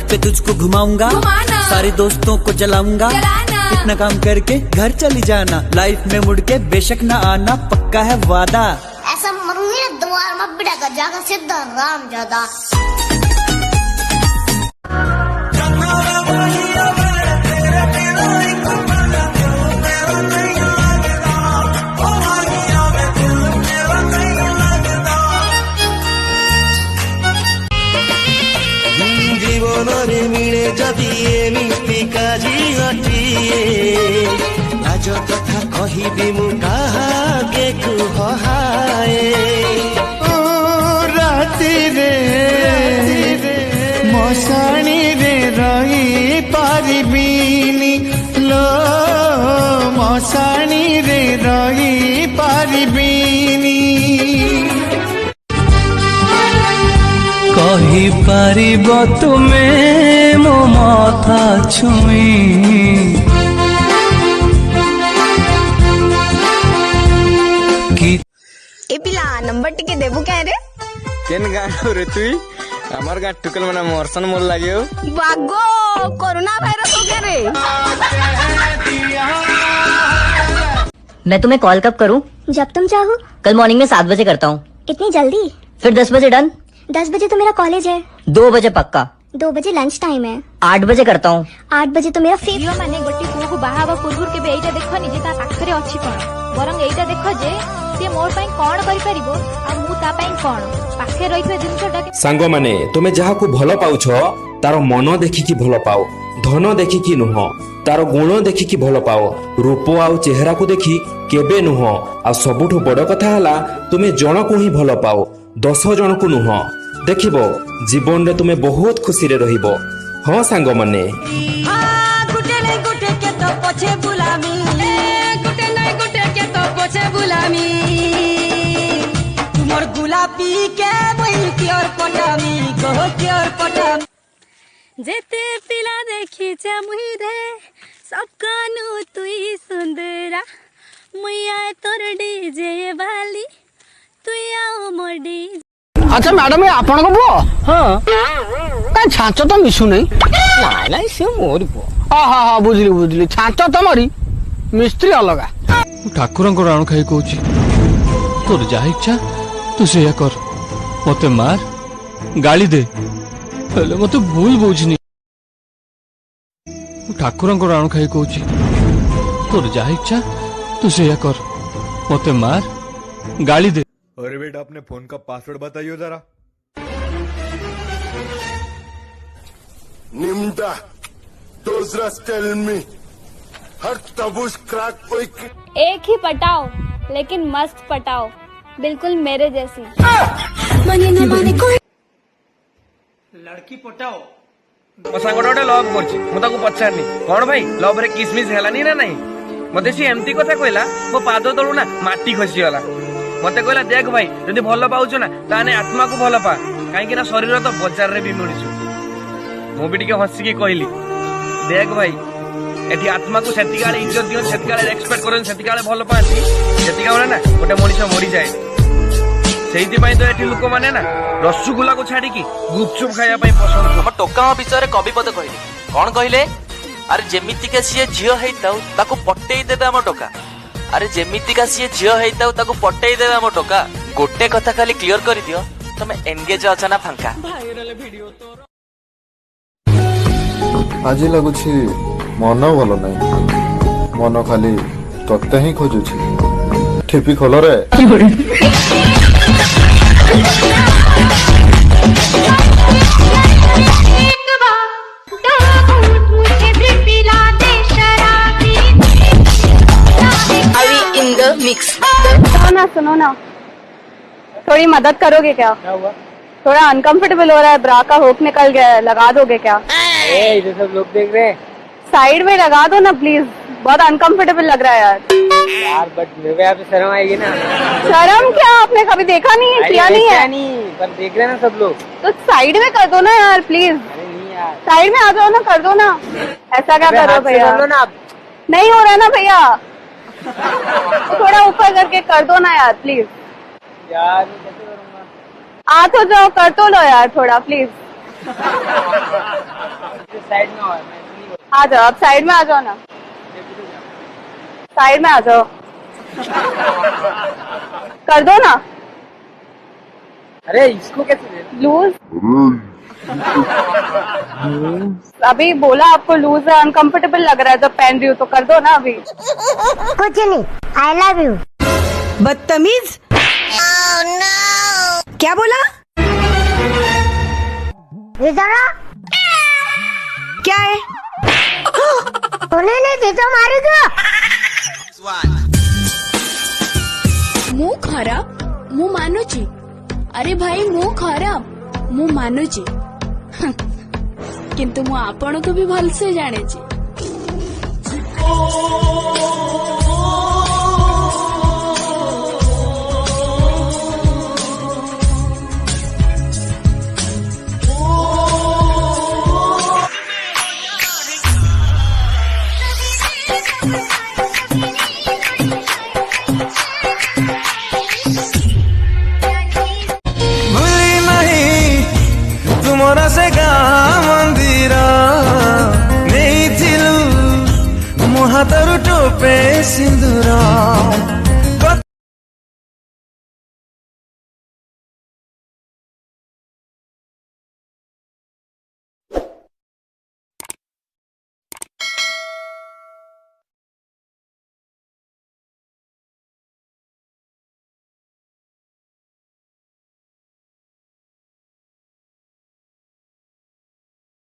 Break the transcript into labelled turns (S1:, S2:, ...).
S1: पे तुझको घुमाऊंगा, सारे दोस्तों को जलाऊंगा, इतना काम करके घर चली जाना, लाइफ में मुड़ के बेशक न आना, पक्का है वादा।
S2: ऐसा मरूंगी ना द्वार में बिठा कर जाकर सीधा राम ज्यादा।
S3: जीवन मिले जदि एमिति काजी हटिए, आज कथा कहबी मु काहाके कुहाए। राति रे मशाणी रे रही पारिबिनी लो, मशाणी रे रही पारिबिनी। कही पारिब तुमे मो माथा छुई,
S4: ए पिला नंबर टिके देबु क्या रे?
S5: केन गाँव रे तुई? हमार गाँव टुकल मना मरसन मोल लागे हो।
S4: बागो कोरोना वायरस हो गया रे।
S6: मैं तुम्हें कॉल कब करूं?
S7: जब तुम चाहो।
S6: कल मॉर्निंग में 7 बजे करता हूँ।
S7: इतनी जल्दी?
S6: फिर 10 बजे डन।
S7: 10 बजे तो मेरा कॉलेज है।
S6: 2 बजे पक्का।
S7: 2 बजे लंच टाइम है।
S6: 8 बजे करता हूँ।
S7: 8 बजे तो मेरा फ्री।
S8: माने गोटी पुओ को बाहावा पूर्वुर केबे एइटा देखनी जे ता पाखरे अछि कोन, बरंग एइटा देखो जे से मोर पई कोन करि परिबो आ मु ता पई कोन पाखे रहिबे जिंसटा।
S9: सांग माने तुमे जहा को भलो पाउछ तार मन देखि कि भलो पाओ, धन देखि कि नुह, तार गुण देखि कि भलो पाओ, रूप आउ चेहरा को देखि केबे नुह। आ सबुठु बड़ कथा हला तुमे जण को ही भलो पाओ, 10 जण को नुह। देखिबो जीवन रे तुमे बहुत खुशी रे रहिबो। हां सांग माने
S4: गुटे नै गुटे के तो पछे बुलामी, गुटे नै गुटे के तो पछे बुलामी, तुमर गुलाबी के बई कियर पटामी, कहो कियर पटामी।
S8: जेते पिला देखि जा मुई रे सब कानु तुई सुंदरा, मुइया तोर डीजे वाली तुई आओ मोर डीजे।
S10: अच्छा मैडम ये आपन को पुओ? हाँ काई छांच तो मिसु नहीं। नाइ नाइ से मोर पुओ। हां हां हां बुझली बुझली, छांच तमरी मिस्त्री अलगा।
S11: ठाकुर को राण खाई कहूची तोर जहा इच्छा तू से कर, मते मार गाली दे हेले मते भूल बुझनी। ठाकुर को राण खाई कहूची तोर जहा इच्छा तू से कर, मते मार गाली दे।
S12: अरे बेटा अपने फोन का पासवर्ड बताइए जरा।
S13: निम्दा डोजरस टेल मी हर तबुश क्रैक कोई।
S8: एक ही पटाओ लेकिन मस्त पटाओ, बिल्कुल मेरे जैसी।
S5: लड़की पटाओ मो सांगटा गोटे लव करछि, मु ताको पछारनी कोन भाई लव रे किसमिस हेलानी ना नहीं, मते सी एमती कथा कहला मो पाद तळु ना माटी खसी गला। मते कहला देख भाई जदि भलो पाउछ ना ताने आत्मा को भलो पा, काहे कि ना शरीर तो बाजार रे भी मिलछु। मु भी टिके हंसी के कहली देख भाई एठी आत्मा को सेति गाले इज्जत दियो, सेति गाले रेस्पेक्ट करन, सेति गाले भलो पाती, सेति गाले ना गोटे मनीष मरि जाए। सेहिति पई तो एठी लोक माने ना रसगुल्ला को छाडी की गुपचुप खाया पई पसंद।
S14: हम टोका विषय रे कवि पद कहले कोन कहले? अरे जेमिति के सिए झियो हेइताउ ताको पट्टेई देबे हम टोका, अरे जेमिति का सिए झियो हेइताउ ताको पट्टेई देबे हम टोका। गोटे कथा खाली क्लियर कर दियो तमे एंगेज अछ ना फांका।
S5: भाइरल वीडियो तो
S15: आज लगुछि मन भलो नहीं, मन खाली तत्ते ही खोजुछि। ठेपी खोल रे।
S16: सुनो ना थोड़ी मदद करोगे क्या? थोड़ा अनकंफर्टेबल हो रहा है, ब्रा का हुक निकल गया है, लगा दोगे क्या?
S5: ये सब लोग देख रहे हैं।
S16: साइड में लगा दो ना प्लीज, बहुत अनकंफर्टेबल लग रहा है
S5: यार बट मेरे यहाँ पे शर्म आएगी ना।
S16: शर्म क्या, आपने कभी देखा नहीं है, किया नहीं है?
S5: नहीं पर देख रहे हैं ना सब लोग।
S16: तो साइड में कर दो ना यार प्लीज, साइड में आ जाओ ना, कर दो ना। ऐसा क्या कर रहे हो भैया? नहीं हो रहा है ना भैया, थोड़ा ऊपर करके कर दो ना यार प्लीज।
S5: यार कैसे करूँगा?
S16: आ तो जाओ, कर तो लो यार थोड़ा प्लीज।
S5: साइड में और
S16: आ जाओ, आप साइड में आ जाओ ना, साइड में आ जाओ, कर दो ना।
S5: अरे इसको कैसे दे?
S16: लूज अभी बोला आपको लूज है, अनकंफर्टेबल लग रहा है जब पहन रही हूँ, तो कर दो ना अभी।
S7: कुछ नहीं, आई लव यू।
S4: बदतमीज। क्या बोला? क्या है?
S7: उन्हें जीतो मारेगा।
S8: ମୁଁ ଖରାପ ମୁଁ ମାନୁଛି। ଆରେ ଭାଇ ମୁଁ ଖରାପ ମୁଁ ମାନୁଛି, କିନ୍ତୁ ମୁଁ ଆପଣଙ୍କୁ ବି ଭଲସେ ଜାଣିଛି।